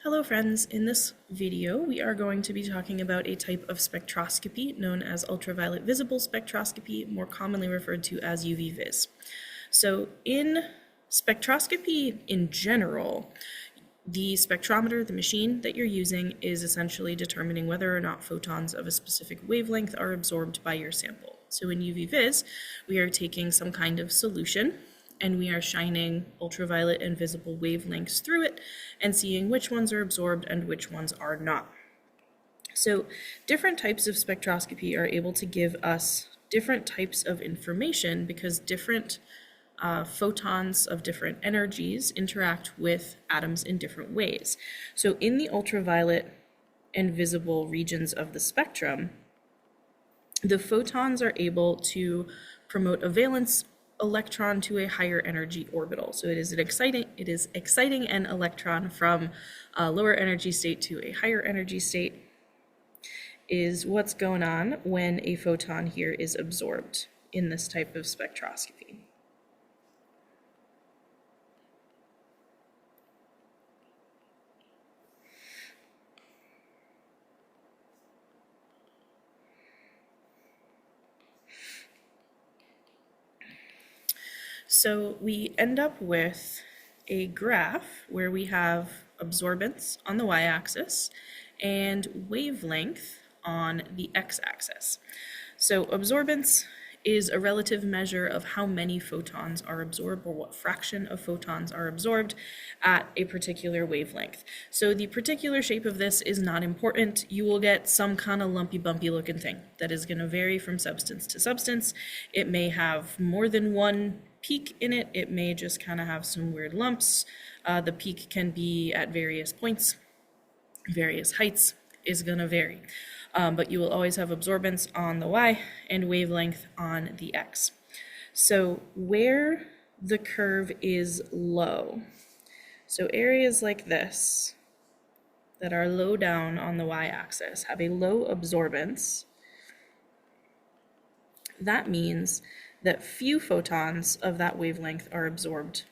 Hello friends, in this video we are going to be talking about a type of spectroscopy known as ultraviolet visible spectroscopy, more commonly referred to as UV-vis. So in spectroscopy in general, the spectrometer, the machine that you're using, is essentially determining whether or not photons of a specific wavelength are absorbed by your sample. So in UV-vis, we are taking some kind of solution and we are shining ultraviolet and visible wavelengths through it and seeing which ones are absorbed and which ones are not. So different types of spectroscopy are able to give us different types of information because different photons of different energies interact with atoms in different ways. So in the ultraviolet and visible regions of the spectrum, the photons are able to promote a valence electron to a higher energy orbital. So it is exciting an electron from a lower energy state to a higher energy state is what's going on when a photon here is absorbed in this type of spectroscopy. So we end up with a graph where we have absorbance on the y-axis and wavelength on the x-axis. So absorbance is a relative measure of how many photons are absorbed or what fraction of photons are absorbed at a particular wavelength. So the particular shape of this is not important. You will get some kind of lumpy bumpy looking thing that is going to vary from substance to substance. It may have more than one peak in it. It may just kind of have some weird lumps. The peak can be at various points, various heights is going to vary. But you will always have absorbance on the y and wavelength on the x. So where the curve is low, so areas like this that are low down on the y-axis have a low absorbance. That means that few photons of that wavelength are absorbed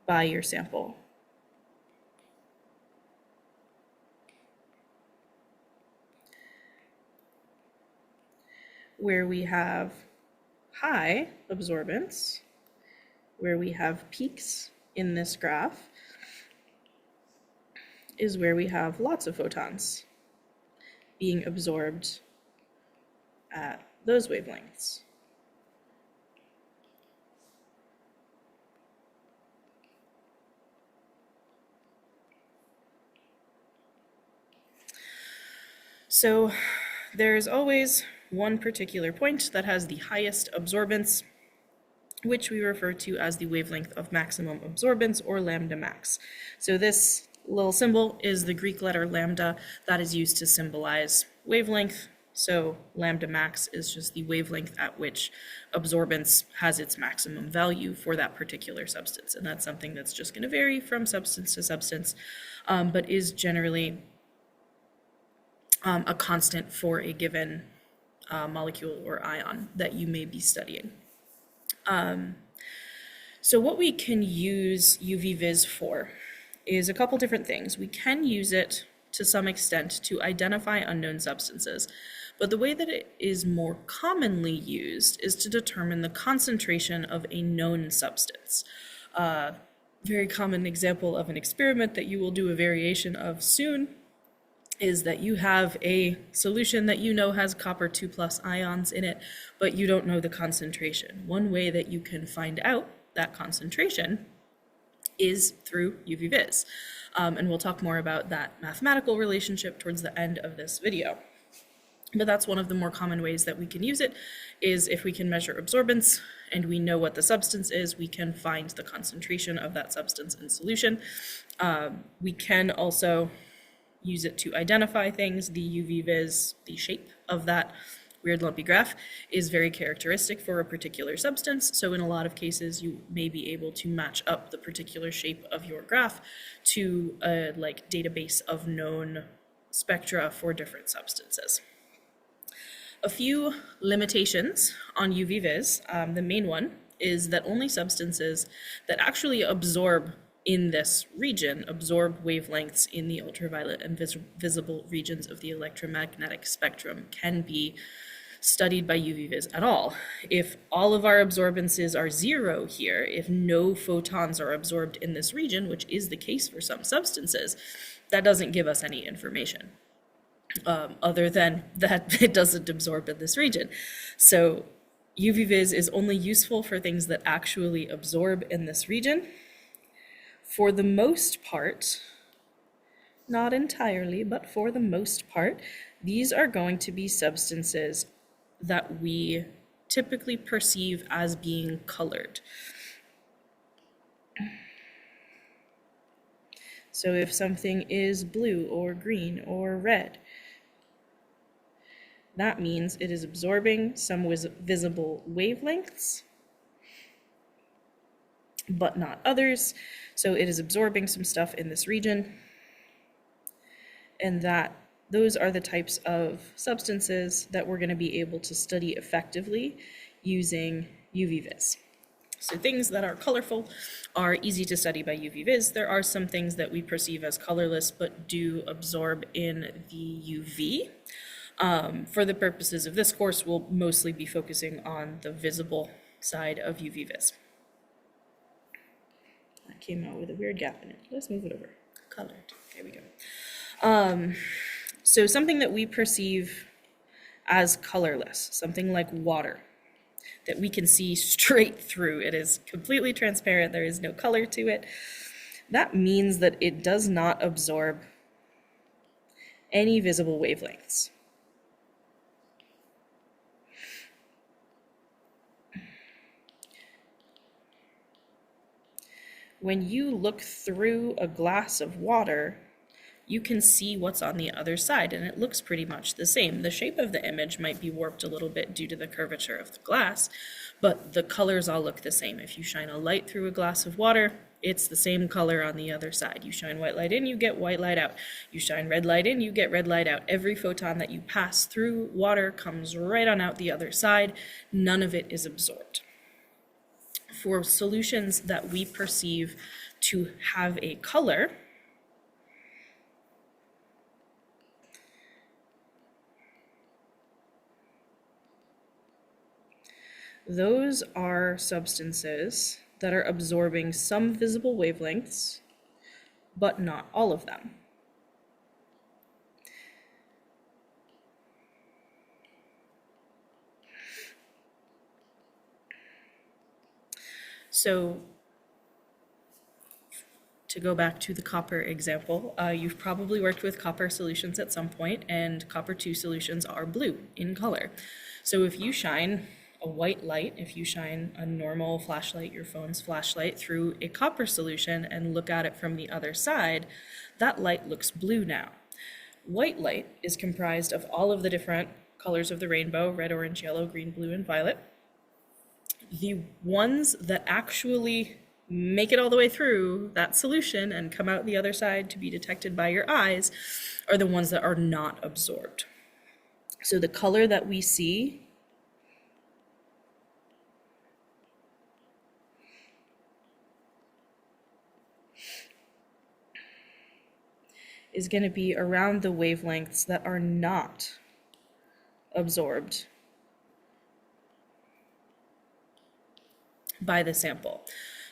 by your sample. Where we have high absorbance, where we have peaks in this graph, is where we have lots of photons being absorbed at those wavelengths. So there's always one particular point that has the highest absorbance, which we refer to as the wavelength of maximum absorbance, or lambda max. So this little symbol is the Greek letter lambda that is used to symbolize wavelength. So lambda max is just the wavelength at which absorbance has its maximum value for that particular substance. And that's something that's just going to vary from substance to substance, but is generally a constant for a given molecule or ion that you may be studying. So what we can use UV-vis for is a couple different things. We can use it to some extent to identify unknown substances, but the way that it is more commonly used is to determine the concentration of a known substance. Very common example of an experiment that you will do a variation of soon is that you have a solution that you know has copper 2+ ions in it, but you don't know the concentration. One way that you can find out that concentration is through UV-vis. And we'll talk more about that mathematical relationship towards the end of this video. But that's one of the more common ways that we can use it, is if we can measure absorbance and we know what the substance is, we can find the concentration of that substance in solution. We can also use it to identify things. The UV-vis, the shape of that weird lumpy graph, is very characteristic for a particular substance. So in a lot of cases, you may be able to match up the particular shape of your graph to a database of known spectra for different substances. A few limitations on UV-vis. The main one is that only substances that actually absorb in this region absorb wavelengths in the ultraviolet and visible regions of the electromagnetic spectrum can be studied by UV-vis at all. If all of our absorbances are zero here, if no photons are absorbed in this region, which is the case for some substances, that doesn't give us any information other than that it doesn't absorb in this region. So UV-vis is only useful for things that actually absorb in this region. For the most part, not entirely, but for the most part, these are going to be substances that we typically perceive as being colored. So if something is blue or green or red, that means it is absorbing some visible wavelengths, but not others. So it is absorbing some stuff in this region, and those are the types of substances that we're going to be able to study effectively using UV-vis. So things that are colorful are easy to study by UV-vis. There are some things that we perceive as colorless but do absorb in the UV. For the purposes of this course, we'll mostly be focusing on the visible side of UV-vis. That came out with a weird gap in it. Let's move it over. Colored. There we go. So something that we perceive as colorless, something like water, that we can see straight through. It is completely transparent. There is no color to it. That means that it does not absorb any visible wavelengths. When you look through a glass of water, you can see what's on the other side, and it looks pretty much the same. The shape of the image might be warped a little bit due to the curvature of the glass, but the colors all look the same. If you shine a light through a glass of water, it's the same color on the other side. You shine white light in, you get white light out. You shine red light in, you get red light out. Every photon that you pass through water comes right on out the other side. None of it is absorbed. For solutions that we perceive to have a color, those are substances that are absorbing some visible wavelengths, but not all of them. So to go back to the copper example, you've probably worked with copper solutions at some point, and copper 2 solutions are blue in color. So if you shine a white light, if you shine a normal flashlight, your phone's flashlight, through a copper solution and look at it from the other side, that light looks blue now. White light is comprised of all of the different colors of the rainbow: red, orange, yellow, green, blue, and violet. The ones that actually make it all the way through that solution and come out the other side to be detected by your eyes are the ones that are not absorbed. So the color that we see is going to be around the wavelengths that are not absorbed by the sample.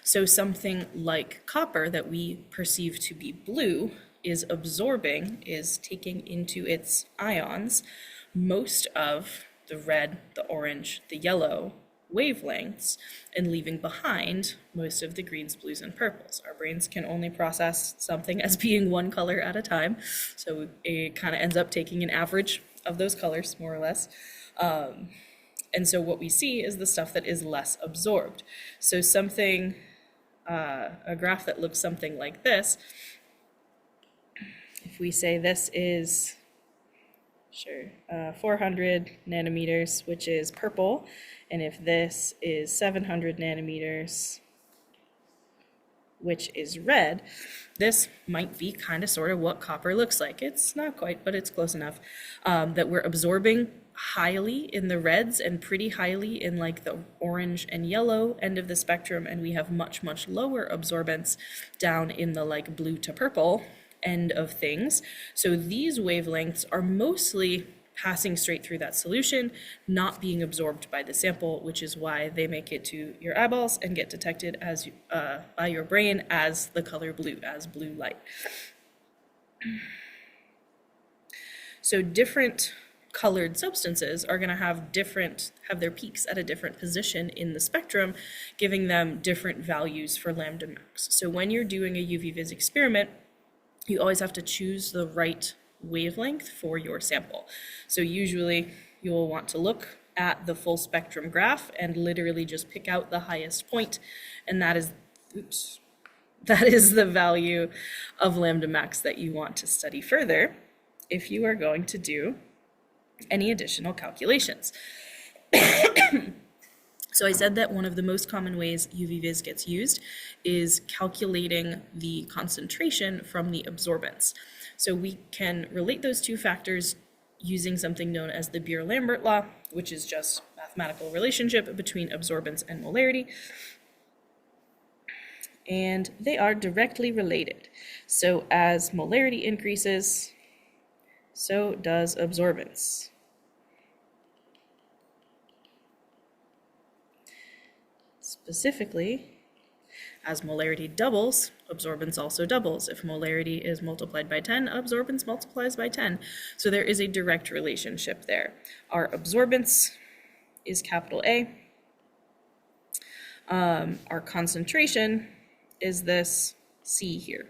So something like copper that we perceive to be blue is absorbing, is taking into its ions most of the red, the orange, the yellow wavelengths, and leaving behind most of the greens, blues, and purples. Our brains can only process something as being one color at a time, so it kind of ends up taking an average of those colors, more or less. And so what we see is the stuff that is less absorbed. So something, a graph that looks something like this, if we say this is 400 nanometers, which is purple, and if this is 700 nanometers, which is red, this might be kind of sort of what copper looks like. It's not quite, but it's close enough, that we're absorbing highly in the reds and pretty highly in like the orange and yellow end of the spectrum, and we have much, much lower absorbance down in the like blue to purple end of things. So these wavelengths are mostly passing straight through that solution, not being absorbed by the sample, which is why they make it to your eyeballs and get detected as by your brain as the color blue, as blue light. So different colored substances are going to have their peaks at a different position in the spectrum, giving them different values for lambda max. So when you're doing a UV-vis experiment, you always have to choose the right wavelength for your sample. So usually you'll want to look at the full spectrum graph and literally just pick out the highest point, and that is the value of lambda max that you want to study further if you are going to do any additional calculations. So I said that one of the most common ways UV-vis gets used is calculating the concentration from the absorbance. So we can relate those two factors using something known as the Beer-Lambert law, which is just mathematical relationship between absorbance and molarity. And they are directly related. So as molarity increases, so does absorbance. Specifically, as molarity doubles, absorbance also doubles. If molarity is multiplied by 10, absorbance multiplies by 10. So there is a direct relationship there. Our absorbance is capital A. Our concentration is this C here.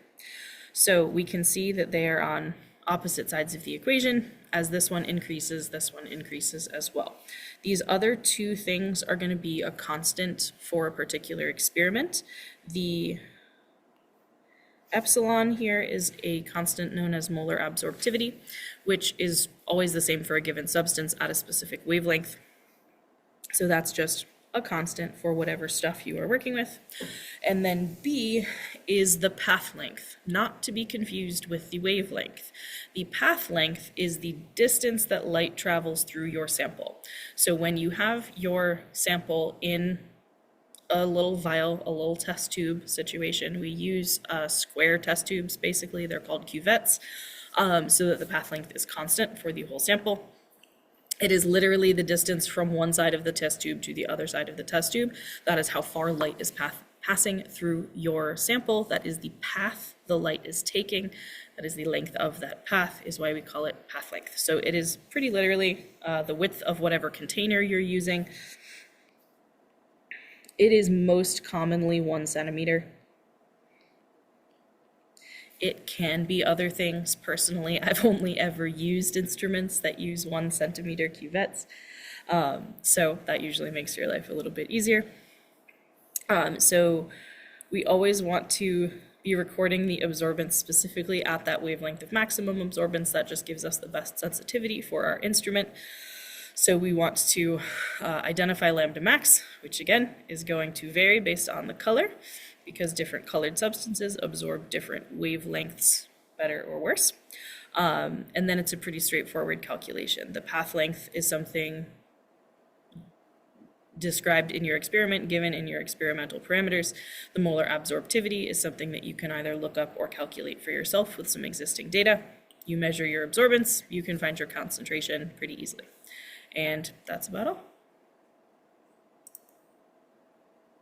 So we can see that they are on opposite sides of the equation. As this one increases as well. These other two things are going to be a constant for a particular experiment. The epsilon here is a constant known as molar absorptivity, which is always the same for a given substance at a specific wavelength. So that's just a constant for whatever stuff you are working with. And then B is the path length, not to be confused with the wavelength. The path length is the distance that light travels through your sample. So when you have your sample in a little vial, a little test tube situation, we use square test tubes, basically. They're called cuvettes, so that the path length is constant for the whole sample. It is literally the distance from one side of the test tube to the other side of the test tube. That is how far light is passing through your sample. That is the path the light is taking. That is the length of that path, is why we call it path length. So it is pretty literally the width of whatever container you're using. It is most commonly 1 centimeter. It can be other things. Personally, I've only ever used instruments that use 1 centimeter cuvettes. So that usually makes your life a little bit easier. So we always want to be recording the absorbance specifically at that wavelength of maximum absorbance. That just gives us the best sensitivity for our instrument. So we want to identify lambda max, which again is going to vary based on the color, because different colored substances absorb different wavelengths better or worse. And then it's a pretty straightforward calculation. The path length is something described in your experiment, given in your experimental parameters. The molar absorptivity is something that you can either look up or calculate for yourself with some existing data. You measure your absorbance, you can find your concentration pretty easily. And that's about all.